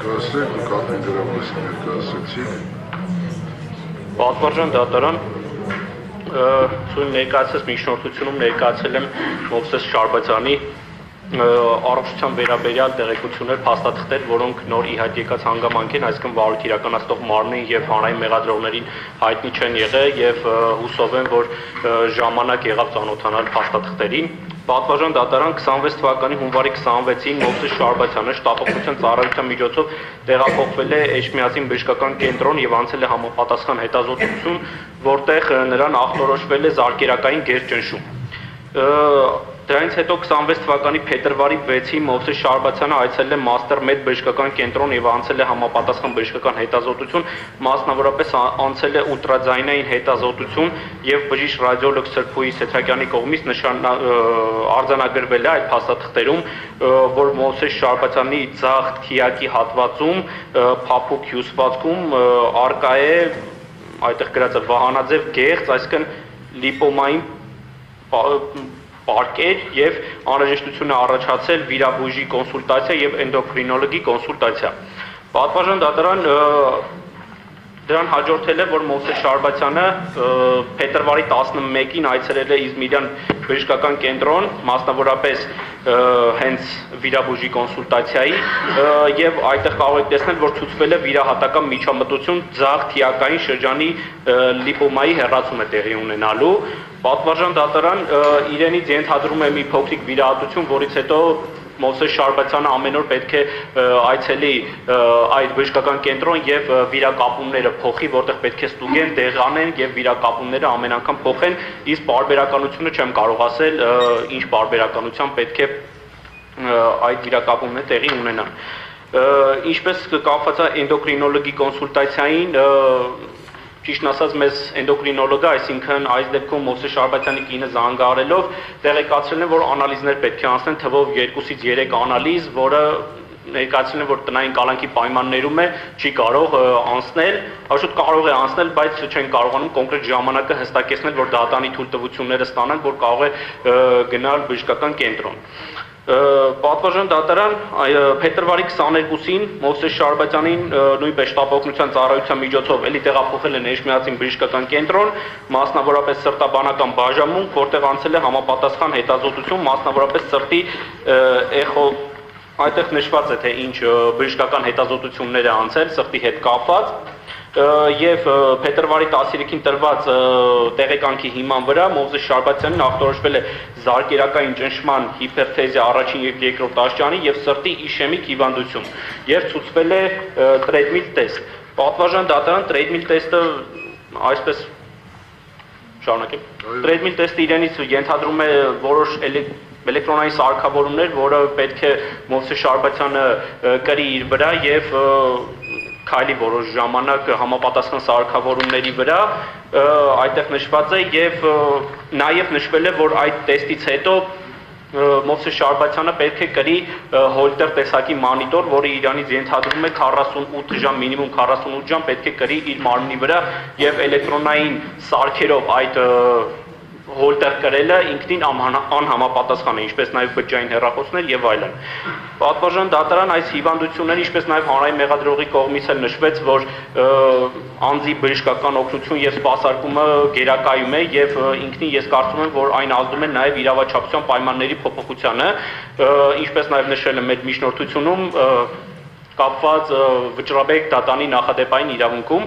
ներկայացրեք, նկատի դրա մասին ներկայացրեցիք։ Պատվարժան դատարան ցույց ներկայացած միջնորդությունում ներկայացել եմ Մովսես Շարբազյանի առողջության վերաբերյալ տեղեկություններ, փաստաթղթեր, որոնք նոր իհայտ եկած հանգամանք են, այսինքն վարույթ իրականացնող մարմնին եւ հանրային մեղադրողներին հայտնի չեն եղել եւ հուսով եմ, որ ժամանակ եղավ ծանոթանալ փաստաթղթերին։ Պատվարժան դատարան 26 թվականի հունվարի 26-ին Մովսես Շարբազյանը շտապօգնության ծառայության միջոցով տեղափոխվել է Էջմիածին բժշկական կենտրոն եւ անցել է համապատասխան հետազոտություն, որտեղ նրան ախտորոշվել է զարկերակային գերճնշում։ Դրանից հետո 26 թվականի փետրվարի 6-ին Մովսես Շարբազյանը այցելել է Master Med բժշկական կենտրոն եւ անցել է համապատասխան բժշկական հետազոտություն, մասնավորապես անցել է ուլտրաձայնային հետազոտություն եւ բժիշկ ռադիոլոգ Սրփուհի Սեթրակյանի կողմից արձանագրվել է այդ փաստաթղթերում, որ Մովսես Շարբազյանի ձախ թիակի հատվածում փափուկ հյուսվածքում արկա է այդտեղ գրած է վահանաձև գեղձ, այսինքն լիպոմային պարկեր եւ անհրաժեշտություն է առաջացել վիրաբույժի կոնսուլտացիա եւ էնդոկրինոլոգի կոնսուլտացիա։ Պատվարժան դատարան դրան հաջորդել է, որ Մովսես Շարբազյանը փետրվարի 11-ին այցելել է Իզմիրյան բժշկական կենտրոն, մասնավորապես հենց վիրաբույժի կոնսուլտացիայի եւ այդտեղ կարող եք տեսնել, որ ցուցվել է վիրահատական միջամտություն ձախ թիակային շրջանի լիպոմայի հեռացում է տեղի ունենալու։ Պատվարժան դատարան իրենից ենթադրում է մի փոքրիկ վիրահատություն, որից հետո Մովսես Շարբազյանը ամեն օր պետք է այցելի այդ բժշկական կենտրոն եւ վիրակապումները փոխի, որտեղ պետք է ստուգեն, դեղանեն եւ վիրակապումները ամեն անգամ փոխեն, իսկ պարբերականությունը չեմ կարող ասել, ինչ պարբերականությամբ պետք է այդ վիրակապումները տեղի ունենան։ Ինչպես կապված է էնդոկրինոլոգի կոնսուլտացիային, ճիշտն ասած մեզ էնդոկրինոլոգը, այսինքն այս դեպքում Մովսես Շարբազյանի կինը զանգահարելով տեղեկացրել են, որ անալիզներ պետք է անցնեն թվով 2-ից 3 անալիզ, որը ներկայացրել են, որ տնային կալանքի պայմաններում է, չի կարող անցնել, շուտ կարող է անցնել, բայց չեն կարողանում կոնկրետ ժամանակը հստակեցնել, որ դատանի թույլտվությունները ստանան, որ կարող է գնալ բժշկական կենտրոն։ Պատվարժան դատարան փետրվարի 22-ին Մովսես Շարբազյանին նույնպես շտապօգնության ծառայության միջոցով էլի տեղափոխել են Էջմիածին բժշկական կենտրոն, մասնավորապես սրտաբանական բաժանմունք, որտեղ անցել է համապատասխան հետազոտություն, մասնավորապես սրտի էխո, այդտեղ նշված է, թե ինչ բժշկական հետազոտություններ է անցել սրտի հետ կապված եւ փետրվարի 13-ին տրված տեղեկանքի հիման վրա Մովսես Շարբազյանին ախտորոշվել է զարկերակային ճնշման հիպերթեզիա առաջին եւ երկրորդ աշճանի եւ սրտի իշեմիկ հիվանդություն եւ ցուցվել է տրեդմիլ տեստ։ Պատվարժան դատարան տրեդմիլ տեստը այսպես շարունակեմ։ Տրեդմիլ տեստը իրենից ենթադրում է որոշ էլեկտրոնային սարքավորումներ, որը պետք է Մովսես Շարբազյանը կրի իր վրա եւ քայլի որոշ ժամանակ համապատասխան սարքավորումների վրա, այդտեղ նշված է եւ նաեւ նշվել է, որ այդ տեստից հետո Մովսես Շարբազյանը պետք է կրի հոլտեր տեսակի մանիտոր, որը իրանից ենթադրում է 48 ժամ, մինիմում 48 ժամ պետք է կրի իր մարմնի վրա եւ էլեկտրոնային սարքերով այդ հոլտեր կրելը ինքնին անհամապատասխան է, ինչպես նաև բջջային հեռախոսներ եւ այլն։ Պատվարժան դատարան այս հիվանդությունները, ինչպես նաև հանրային մեղադրողի կողմից էլ նշվեց, որ անձի բժշկական օգնություն եւ սպասարկումը գերակայում է եւ ինքնին ես կարծում եմ, որ այն ազդում է նաև իրավաչափության պայմանների փոփոխությանը, ինչպես նաև նշել եմ մեր միջնորդությունում կապված վճռաբեկ դատանի նախադեպային իրավունքում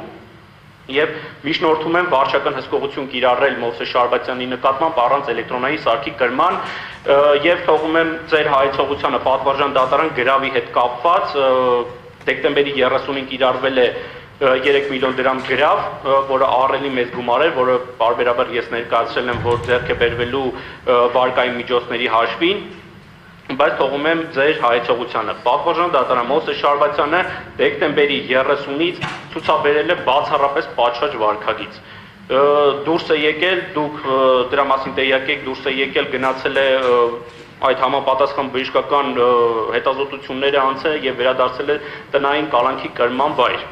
եւ միջնորդում եմ վարչական հսկողություն կիրառել Մովսես Շարբազյանի նկատմամբ առանց էլեկտրոնային սարքի կրման եւ թողում եմ ձեր հայեցողությանը պատվարժան դատարան գրավի հետ կապված դեկտեմբերի 30-ին կիրառվել է 3 միլիոն դրամ գրավ, որը ահռելի մեծ գումար էր, որը բարբերաբար ես ներկայացրել եմ, որ ձեռք է բերվելու վարկային միջոցների հաշվին, բայց թողում եմ ձեր հայեցողությանը։ Պատվարժան դատարան Մովսես Շարբազյանը դեկտեմբերի 30-ից ցուցաբերել է բացառապես պատշաճ վարքագիծ։ Դուրս է եկել, դուք դրա մասին տեղյակ եք, դուրս է եկել, գնացել է այդ համապատասխան բժշկական հետազոտությունները անցել եւ վերադարձել է տնային կալանքի կրման վայր։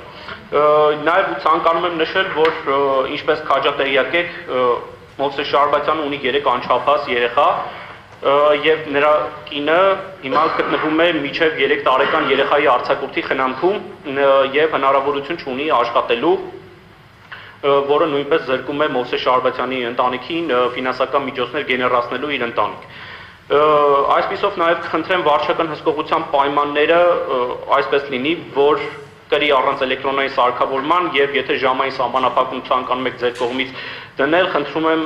Նաեւ ցանկանում եմ նշել, որ ինչպես քաջատեղյակ եք, Մովսես Շարբազյանը ունի 3 անչափահաս երեխա, եւ նրա կինը հիմա գտնվում է միջև 3 տարեկան երեխայի արձակուրդի խնամքում եւ հնարավորություն չունի աշխատելու, որը նույնպես զրկում է Մովսես Շարբաթյանի ընտանիքին ֆինանսական միջոցներ գեներացնելու իր ընտանիք։ Այսպիսով նաև կխնդրեմ վարչական հսկողության պայմանները այսպես լինի, որ կրի առանց էլեկտրոնային սարքավորման եւ եթե ժամային սահմանափակում ցանկանում եք ձեր կողմից դնել, խնդրում եմ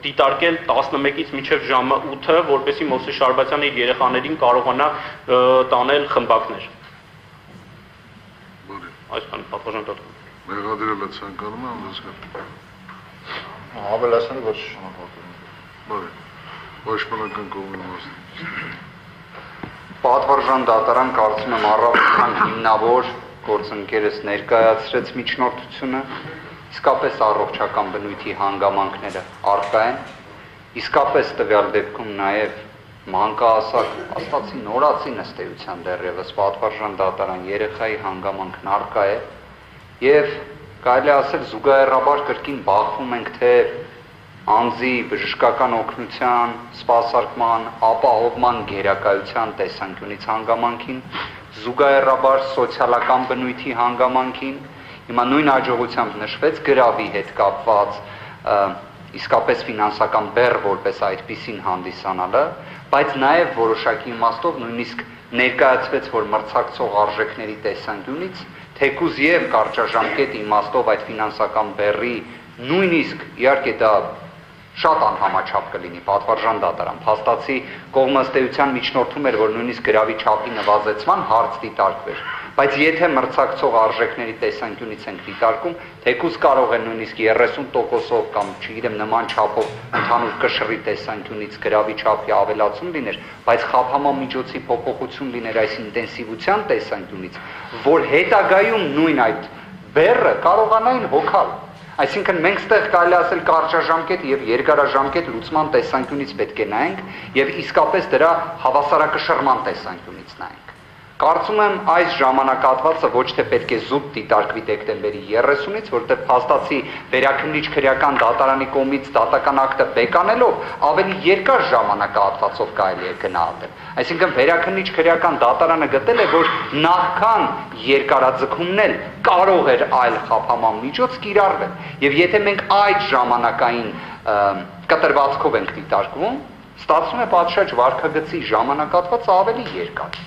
դիտարկել 11-ից մինչև ժամը 8-ը, որպեսզի Մովսես Շարբաթյանը իր երեխաներին կարողանա տանել խմբակներ։ Այսքան պատվաժան դատում։ Մեղադրել է ցանկանում եմ լսել։ Ավելացնել ոչ շնորհակալ։ Բարի։ Պաշտպանական կողմի մասն։ Պատվարժան դատարան կարծում եմ առավոտյան հիմնավոր գործընկերս ներկայացրեց միջնորդությունը, իսկապես առողջական բնույթի հանգամանքները առկա են, իսկապես տվյալ դեպքում նաև մանկահասակ աստվածի նորացի նստեյության դեռևս պատվարժան դատարան երեխայի հանգամանքն առկա է եւ կարելի ասել զուգահեռաբար կրկին բախվում ենք թե անձի բժշկական օգնության, սպասարկման, ապահովման գերակայության տեսանկյունից հանգամանքին, զուգահեռաբար սոցիալական բնույթի հանգամանքին, հիմա նույն հաջողությամբ նշվեց գրավի հետ կապված իսկապես ֆինանսական բեռ որպես այդպիսին հանդիսանալը, բայց նաև որոշակի իմաստով նույնիսկ ներկայացվեց, որ մրցակցող արժեքների տեսանկյունից թեկուզ եւ կարճաժամկետ իմաստով այդ ֆինանսական բեռի նույնիսկ իհարկե դա շատ անհամաչափ կլինի պատվարժան դատարան փաստացի կողմը ըստ էության միջնորդում էր, որ նույնիսկ գրավի չափի նվազեցման հարց դիտարկվեր, բայց եթե մրցակցող արժեքների տեսանկյունից ենք դիտարկում, թեկուզ կարող է նույնիսկ 30%-ով կամ չգիտեմ նման չափով ընդհանուր կշռի տեսանկյունից գրավի չափի ավելացում լիներ, բայց խափամամիջոցի փոփոխություն լիներ այս ինտենսիվության տեսանկյունից, որ հետագայում նույն այդ բեռը կարողանային հոգալ։ Այսինքն մենք ստեղ կարելի ասել կարճաժամկետ եւ երկարաժամկետ լուծման տեսանկյունից պետք է նայենք եւ իսկապես դրա հավասարակշռման տեսանկյունից նայենք։ Կարծում եմ այս ժամանակահատվածը ոչ թե պետք է զուտ դիտարկվի դեկտեմբերի 30-ից, որտեղ փաստացի վերաքննիչ քրեական դատարանի կողմից դատական ակտը բեկանելով ավելի երկար ժամանակահատվածով կարելի է գնահատել։ Այսինքն վերաքննիչ քրեական դատարանը գտել է, որ նախքան երկարաձգումն էլ կարող էր այլ խափաման միջոց կիրառվել։ Եվ եթե մենք այդ ժամանակային կտրվածքով ենք դիտարկվում, ստացվում է պատշաճ վարքագծի ժամանակահատվածը ավելի երկար։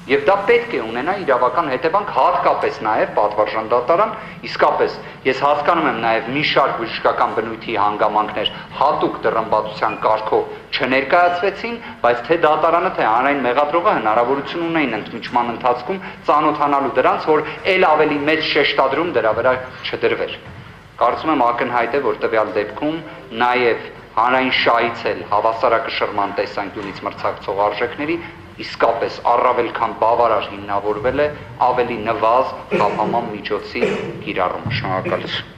Եվ դա պետք է ունենա իրավական հետևանք հատկապես նաև պատվարժան դատարան, իսկապես ես հասկանում եմ նաև մի շարք բժշկական բնույթի հանգամանքներ հատուկ դռնբացության կարգով չներկայացվեցին, բայց թե դատարանը, թե հանրային մեղադրողը հնարավորություն ունեին ընդմիջման ընթացքում ծանոթանալու դրանց, որ ել ավելի մեծ շեշտադրում դրա վրա չդրվեր։ Կարծում եմ ակնհայտ է, որ տվյալ դեպքում նաև հանրային շահից էլ հավասարակշռման տեսանկյունից մրցակցող արժեքների իսկապես առավել քան բավարար հիմնավորվել է ավելի նվազ խափաման միջոցի կիրառումը։ Շնորհակալություն։